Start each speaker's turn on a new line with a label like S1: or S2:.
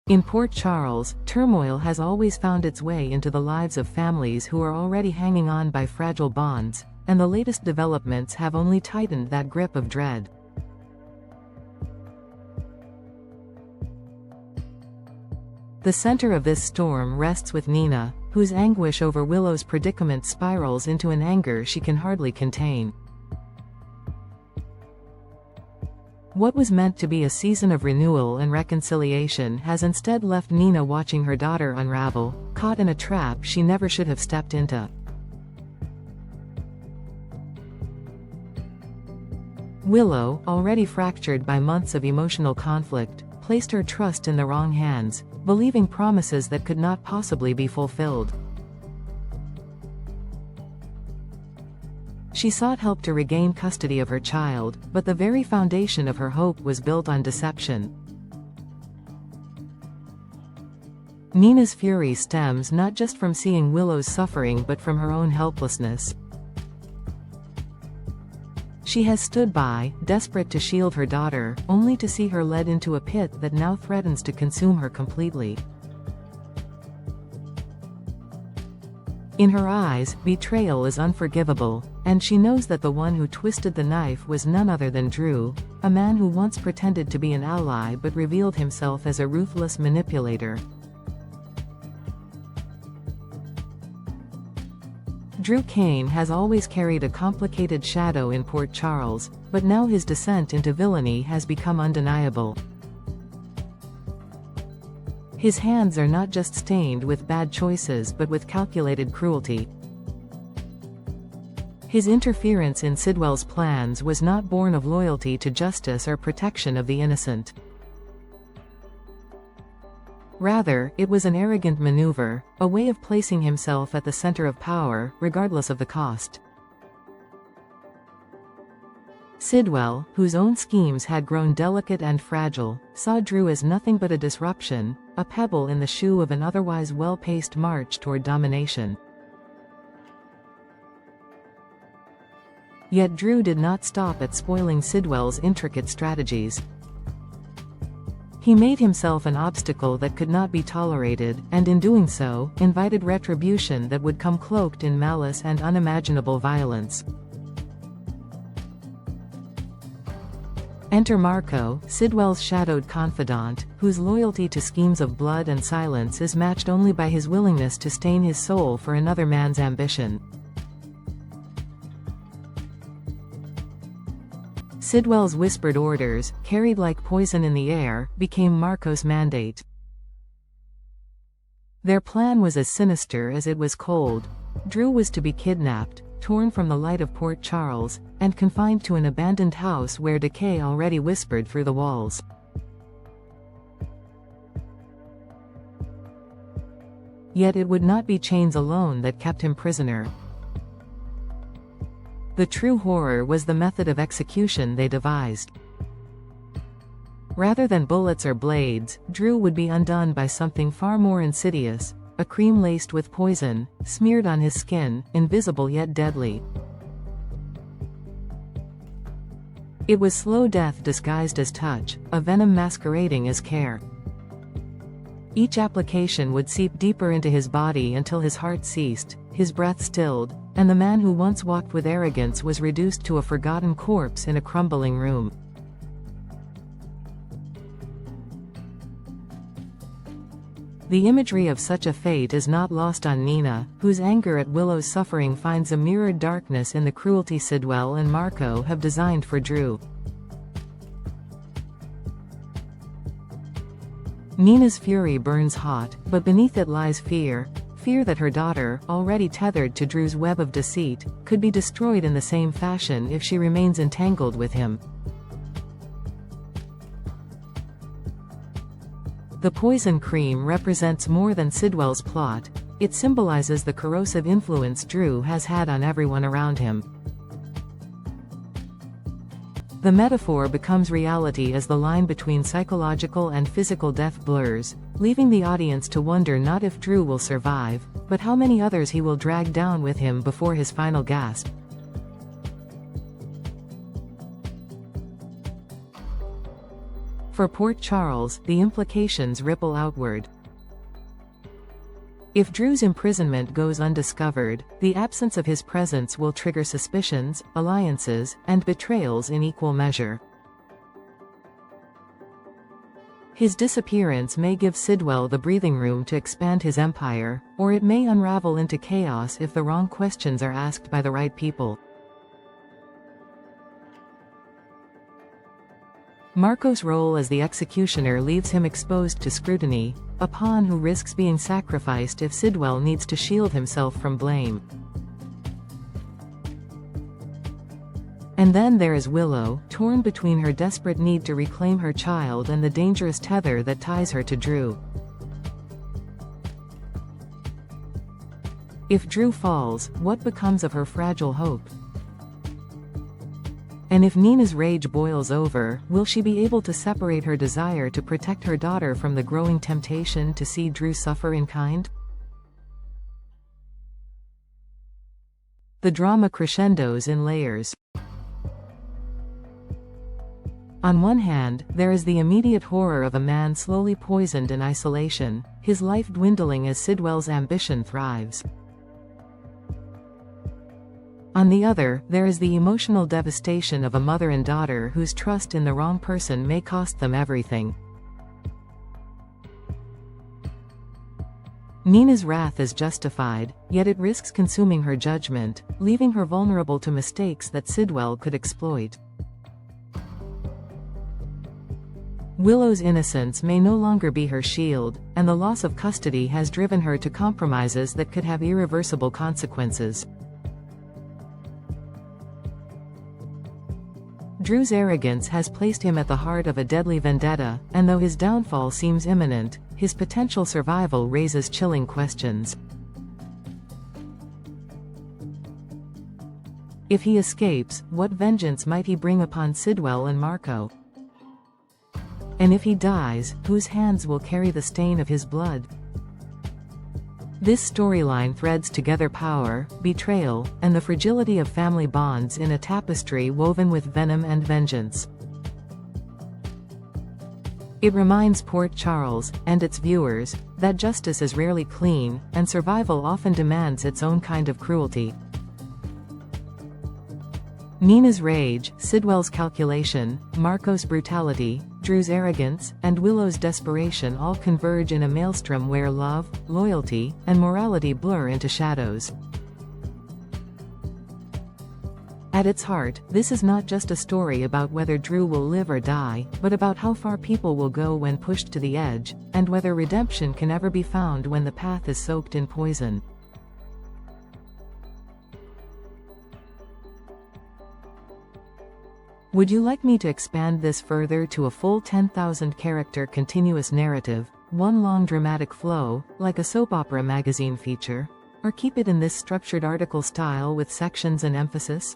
S1: In Port Charles, turmoil has always found its way into the lives of families who are already hanging on by fragile bonds, and the latest developments have only tightened that grip of dread. The center of this storm rests with Nina, whose anguish over Willow's predicament spirals into an anger she can hardly contain. What was meant to be a season of renewal and reconciliation has instead left Nina watching her daughter unravel, caught in a trap she never should have stepped into. Willow, already fractured by months of emotional conflict, placed her trust in the wrong hands, believing promises that could not possibly be fulfilled. She sought help to regain custody of her child, but the very foundation of her hope was built on deception. Nina's fury stems not just from seeing Willow's suffering but from her own helplessness. She has stood by, desperate to shield her daughter, only to see her led into a pit that now threatens to consume her completely. In her eyes, betrayal is unforgivable, and she knows that the one who twisted the knife was none other than Drew, a man who once pretended to be an ally but revealed himself as a ruthless manipulator. Drew Cain has always carried a complicated shadow in Port Charles, but now his descent into villainy has become undeniable. His hands are not just stained with bad choices but with calculated cruelty. His interference in Sidwell's plans was not born of loyalty to justice or protection of the innocent. Rather, it was an arrogant maneuver, a way of placing himself at the center of power, regardless of the cost. Sidwell, whose own schemes had grown delicate and fragile, saw Drew as nothing but a disruption, a pebble in the shoe of an otherwise well-paced march toward domination. Yet Drew did not stop at spoiling Sidwell's intricate strategies. He made himself an obstacle that could not be tolerated, and in doing so, invited retribution that would come cloaked in malice and unimaginable violence. Enter Marco, Sidwell's shadowed confidant, whose loyalty to schemes of blood and silence is matched only by his willingness to stain his soul for another man's ambition. Sidwell's whispered orders, carried like poison in the air, became Marco's mandate. Their plan was as sinister as it was cold. Drew was to be kidnapped, torn from the light of Port Charles, and confined to an abandoned house where decay already whispered through the walls. Yet it would not be chains alone that kept him prisoner. The true horror was the method of execution they devised. Rather than bullets or blades, Drew would be undone by something far more insidious, a cream laced with poison, smeared on his skin, invisible yet deadly. It was slow death disguised as touch, a venom masquerading as care. Each application would seep deeper into his body until his heart ceased, his breath stilled, and the man who once walked with arrogance was reduced to a forgotten corpse in a crumbling room. The imagery of such a fate is not lost on Nina, whose anger at Willow's suffering finds a mirrored darkness in the cruelty Sidwell and Marco have designed for Drew. Nina's fury burns hot, but beneath it lies fear that her daughter, already tethered to Drew's web of deceit, could be destroyed in the same fashion if she remains entangled with him. The poison cream represents more than Sidwell's plot. It symbolizes the corrosive influence Drew has had on everyone around him. The metaphor becomes reality as the line between psychological and physical death blurs, leaving the audience to wonder not if Drew will survive, but how many others he will drag down with him before his final gasp. For Port Charles, the implications ripple outward. If Drew's imprisonment goes undiscovered, the absence of his presence will trigger suspicions, alliances, and betrayals in equal measure. His disappearance may give Sidwell the breathing room to expand his empire, or it may unravel into chaos if the wrong questions are asked by the right people. Marco's role as the executioner leaves him exposed to scrutiny, a pawn who risks being sacrificed if Sidwell needs to shield himself from blame. And then there is Willow, torn between her desperate need to reclaim her child and the dangerous tether that ties her to Drew. If Drew falls, what becomes of her fragile hope? And if Nina's rage boils over, will she be able to separate her desire to protect her daughter from the growing temptation to see Drew suffer in kind? The drama crescendos in layers. On one hand, there is the immediate horror of a man slowly poisoned in isolation, his life dwindling as Sidwell's ambition thrives. On the other, there is the emotional devastation of a mother and daughter whose trust in the wrong person may cost them everything. Nina's wrath is justified, yet it risks consuming her judgment, leaving her vulnerable to mistakes that Sidwell could exploit. Willow's innocence may no longer be her shield, and the loss of custody has driven her to compromises that could have irreversible consequences. Drew's arrogance has placed him at the heart of a deadly vendetta, and though his downfall seems imminent, his potential survival raises chilling questions. If he escapes, what vengeance might he bring upon Sidwell and Marco? And if he dies, whose hands will carry the stain of his blood? This storyline threads together power, betrayal, and the fragility of family bonds in a tapestry woven with venom and vengeance. It reminds Port Charles, and its viewers, that justice is rarely clean, and survival often demands its own kind of cruelty. Nina's rage, Sidwell's calculation, Marco's brutality, Drew's arrogance, and Willow's desperation all converge in a maelstrom where love, loyalty, and morality blur into shadows. At its heart, this is not just a story about whether Drew will live or die, but about how far people will go when pushed to the edge, and whether redemption can ever be found when the path is soaked in poison. Would you like me to expand this further to a full 10,000 character continuous narrative, one long dramatic flow, like a soap opera magazine feature? Or keep it in this structured article style with sections and emphasis?